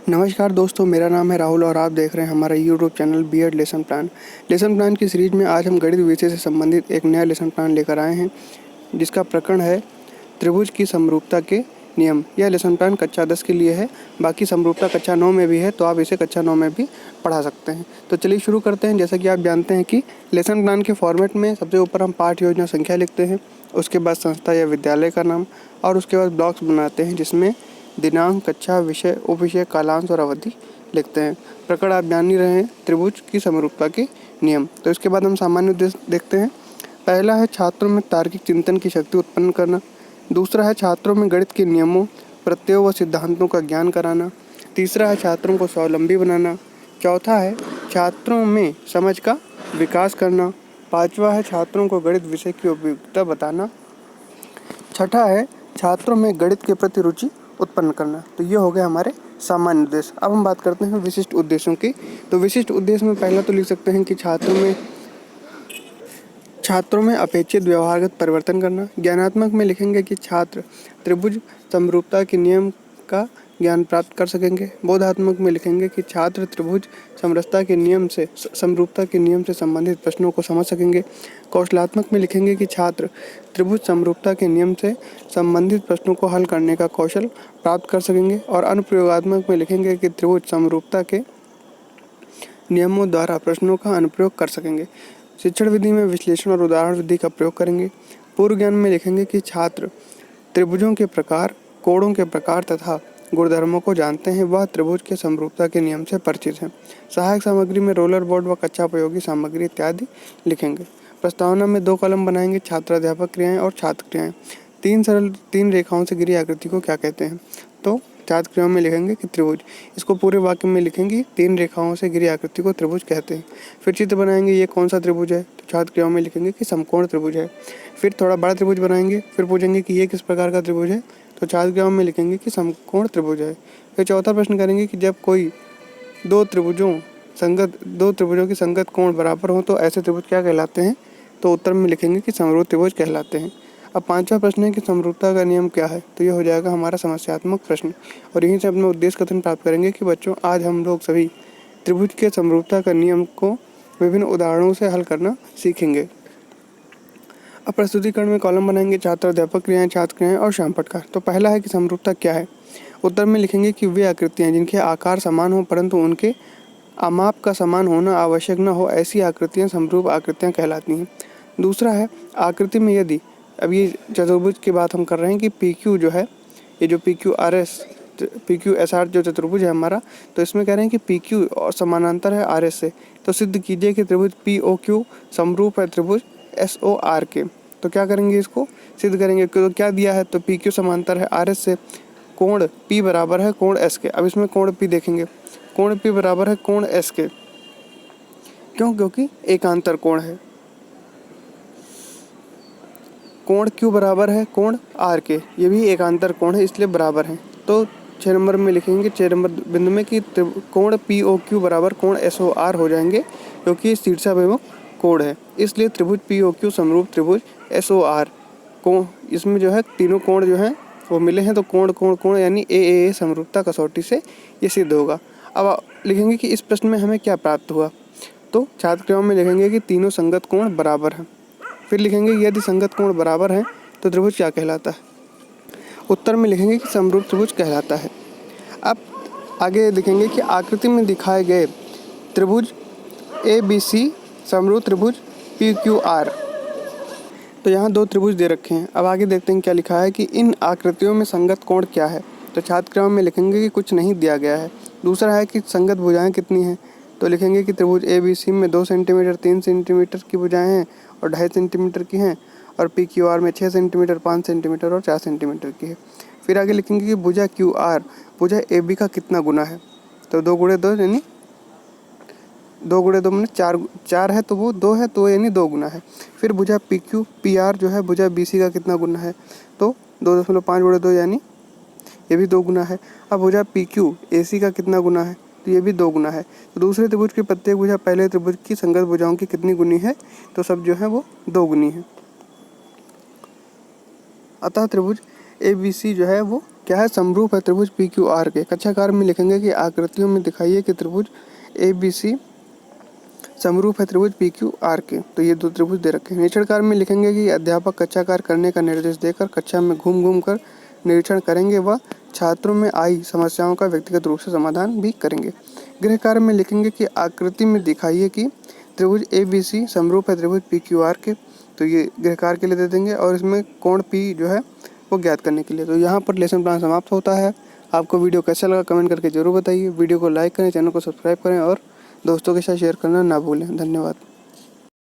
नमस्कार दोस्तों, मेरा नाम है राहुल और आप देख रहे हैं हमारा YouTube channel BEd lesson plan. Lesson plan की सीरीज में आज हम गणित विषय से संबंधित एक नया लेसन प्लान लेकर आए हैं, जिसका प्रकरण है त्रिभुज की समरूपता के नियम। यह लेसन प्लान कक्षा 10 के लिए है, बाकी समरूपता कक्षा 9 में भी है, तो आप इसे कक्षा 9 में भी पढ़ा सकते हैं। तो चलिए शुरू करते हैं। जैसा कि आप जानते हैं कि लेसन प्लान के फॉर्मेट में सबसे ऊपर हम पाठ योजना संख्या लिखते हैं, उसके बाद संस्था या विद्यालय का नाम और उसके बाद ब्लॉक्स बनाते हैं, जिसमें दिनांक, कक्षा, विषय, उपविषय, कालांश और अवधि लिखते हैं। प्रकरण आप जान ही रहे हैं, त्रिभुज की समरूपता के नियम। तो इसके बाद हम सामान्य उद्देश्य देखते हैं। पहला है छात्रों में तार्किक चिंतन की शक्ति उत्पन्न करना। दूसरा है छात्रों में गणित के नियमों, प्रत्ययों व सिद्धांतों का ज्ञान कराना। तीसरा है छात्रों को स्वावलंबी बनाना। चौथा है छात्रों में समझ का विकास करना। पाँचवा है छात्रों को गणित विषय की उपयोगिता बताना। छठा है छात्रों में गणित के प्रति रुचि उत्पन्न करना। तो ये हो गए हमारे सामान्य उद्देश्य। अब हम बात करते हैं विशिष्ट उद्देश्यों की। तो विशिष्ट उद्देश्य में पहला तो लिख सकते हैं कि छात्रों में अपेक्षित व्यवहारगत परिवर्तन करना। ज्ञानात्मक में लिखेंगे कि छात्र त्रिभुज समरूपता के नियम का ज्ञान प्राप्त कर सकेंगे। बोधात्मक में लिखेंगे कि छात्र त्रिभुज समरूपता के नियम से संबंधित प्रश्नों को समझ सकेंगे। कौशलात्मक में लिखेंगे कि छात्र त्रिभुज समरूपता के नियम से संबंधित प्रश्नों को हल करने का कौशल प्राप्त कर सकेंगे। और अनुप्रयोगात्मक में लिखेंगे कि त्रिभुज समरूपता के नियमों द्वारा प्रश्नों का अनुप्रयोग कर सकेंगे। शिक्षण विधि में विश्लेषण और उदाहरण विधि का प्रयोग करेंगे। पूर्व ज्ञान में लिखेंगे कि छात्र त्रिभुजों के प्रकार, कोणों के प्रकार तथा गुणधर्मों को जानते हैं, वह त्रिभुज के समरूपता के नियम से परिचित हैं। सहायक सामग्री में रोलर बोर्ड व कक्षा उपयोगी सामग्री इत्यादि लिखेंगे। प्रस्तावना में 2 कॉलम बनाएंगे, छात्राध्यापक क्रियाएं और छात्र क्रियाएं। 3 रेखाओं से घिरी आकृति को क्या कहते हैं? तो छात्र क्रियाओं में लिखेंगे कि त्रिभुज। इसको पूरे वाक्य में लिखेंगे, 3 रेखाओं से घिरी आकृति को त्रिभुज कहते हैं। फिर चित्र बनाएंगे, ये कौन सा त्रिभुज है? तो छात्र क्रियाओं में लिखेंगे कि समकोण त्रिभुज है। फिर थोड़ा बड़ा त्रिभुज बनाएंगे, फिर पूछेंगे कि ये किस प्रकार का त्रिभुज है? तो छात्र क्रियाओं में लिखेंगे कि समकोण त्रिभुज है। फिर चौथा प्रश्न करेंगे कि जब कोई दो त्रिभुजों की संगत कोण बराबर हो तो ऐसे त्रिभुज क्या कहलाते हैं? तो उत्तर में लिखेंगे कि समरूप त्रिभुज कहलाते हैं। अब 5वां प्रश्न है कि समरूपता का नियम क्या है? तो ये हो जाएगा हमारा समस्यात्मक प्रश्न। और यहीं से अपना उद्देश्य कथन प्राप्त करेंगे कि बच्चों, आज हम लोग सभी त्रिभुज के समरूपता का नियम को विभिन्न उदाहरणों से हल करना सीखेंगे। अब प्रस्तुतिकरण में कॉलम बनाएंगे, छात्र अध्यापक क्रियाएं, छात्र क्रियाएं और श्यामपटकार। तो पहला है कि समरूपता क्या है? उत्तर में लिखेंगे कि वे आकृतियाँ जिनके आकार समान हो परंतु उनके आमाप का समान होना आवश्यक न हो, ऐसी आकृतियाँ समरूप आकृतियाँ कहलाती हैं। दूसरा है आकृति में यदि, अब ये चतुर्भुज की बात हम कर रहे हैं कि PQ जो है, ये जो PQSR जो चतुर्भुज है हमारा, तो इसमें कह रहे हैं कि PQ और समानांतर है RS से। तो सिद्ध कीजिए कि त्रिभुज POQ समरूप है त्रिभुज SOR के। तो क्या करेंगे, इसको सिद्ध करेंगे। तो क्या दिया है? तो PQ समांतर है RS से, कोण P बराबर है कोण S के। अब इसमें कोण P देखेंगे, कोण P बराबर है कोण S के। क्यों? क्योंकि एकांतर कोण है। कोण Q बराबर है कोण R के, ये भी एकांतर कोण है, इसलिए बराबर है। तो 6 नंबर में लिखेंगे, 6 नंबर बिंदु में कि कोण POQ बराबर कोण SOR हो जाएंगे, क्योंकि ये शीर्षाभिमुख कोण है, इसलिए त्रिभुज POQ समरूप त्रिभुज SOR कोण, इसमें जो है तीनों कोण जो हैं वो मिले हैं, तो कोण कोण कोण यानी AAA समरूपता कसौटी से ये सिद्ध होगा। अब लिखेंगे कि इस प्रश्न में हमें क्या प्राप्त हुआ? तो छात्र क्रियाओं में लिखेंगे कि तीनों संगत कोण बराबर हैं। फिर लिखेंगे यदि संगत कोण बराबर हैं तो त्रिभुज क्या कहलाता है? उत्तर में लिखेंगे कि समरूप त्रिभुज कहलाता है। अब आगे लिखेंगे कि आकृति में दिखाए गए त्रिभुज ABC समरूप त्रिभुज PQR। तो यहाँ 2 त्रिभुज दे रखे हैं। अब आगे देखते हैं क्या लिखा है कि इन आकृतियों में संगत कोण क्या है? तो छात्र क्रियाओं में लिखेंगे कि कुछ नहीं दिया गया है। दूसरा है कि संगत भुजाएं कितनी हैं? तो लिखेंगे कि त्रिभुज ABC में 2 सेंटीमीटर 3 सेंटीमीटर की भुजाएं हैं और 2.5 सेंटीमीटर की हैं, और PQR में 6 सेंटीमीटर 5 सेंटीमीटर और 4 सेंटीमीटर की है। फिर आगे लिखेंगे कि भुजा QR भुजा AB का कितना गुना है? तो 2 गुणे 2 यानी 2 गुणे 2 में 4 है, तो वो 2 है, तो यानी 2 गुना है। फिर भुजा PQPR जो है भुजा BC का कितना गुना है? तो 2.5 गुणे 2 यानी ये भी 2 गुना है। अब भुजा PQAC का कितना गुना है? तो ये भी 2 गुना है। तो दूसरे त्रिभुज की प्रत्येक भुजा पहले त्रिभुज की संगत भुजाओं की कितनी गुनी है? तो सब जो है वो 2 गुनी है। अतः त्रिभुज ABC जो है वो क्या है, समरूप है त्रिभुज पी क्यू आर के। कक्षा कार्य में लिखेंगे कि आकृतियों में दिखाइए कि त्रिभुज ए बी सी समरूप है त्रिभुज पी क्यू आर के। तो ये दो त्रिभुज दे रखे हैं। निरीक्षण कार्य में लिखेंगे कि अध्यापक कक्षा कार्य करने का निर्देश देकर कक्षा में घूम घूम कर निरीक्षण करेंगे व छात्रों में आई समस्याओं का व्यक्तिगत रूप से समाधान भी करेंगे। गृह कार्य में लिखेंगे कि आकृति में दिखाइए कि त्रिभुज ए बी सी समरूप है त्रिभुज पी क्यू आर के। तो ये गृह कार्य के लिए दे देंगे और इसमें कोण पी जो है वो ज्ञात करने के लिए। तो यहाँ पर लेसन प्लान समाप्त होता है। आपको वीडियो कैसा लगा कमेंट करके जरूर बताइए। वीडियो को लाइक करें, चैनल को सब्सक्राइब करें और दोस्तों के साथ शेयर करना ना भूलें। धन्यवाद।